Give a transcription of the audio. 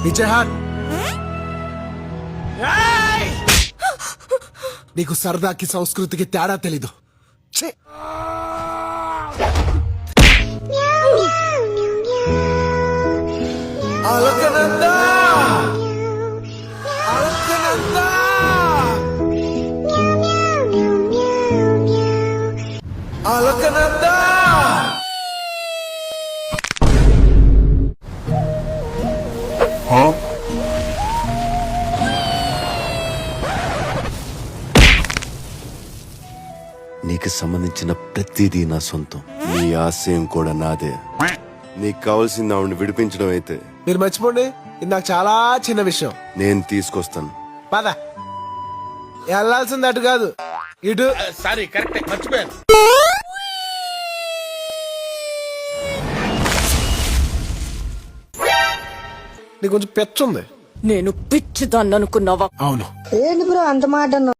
పీछे हाथ నీకు సరదాకి సంస్కృతికి తేడా తెలీదు. ఛీ! అలకనందా అలకనందా అలకనందా నీకు సంబంధించిన ప్రతిదీ నా సొంతం. నీ ఆశయం కూడా నాదే. నీకు కావాల్సింది ఆవిడని విడిపించడం అయితే మీరు మర్చిపోండి, ఇది నాకు చాలా చిన్న విషయం. నేను తీసుకొస్తాను. పద, వెళ్ళాల్సింది అటు కాదు ఇటు. సారీ, కరెక్ట్, మర్చిపోయాను. నీకు కొంచెం పెచ్చుంది. నేను పిచ్చిదాన్ని అనుకున్నావా? అవును. ఏంటి బ్రో అంత మాట అన్నావు?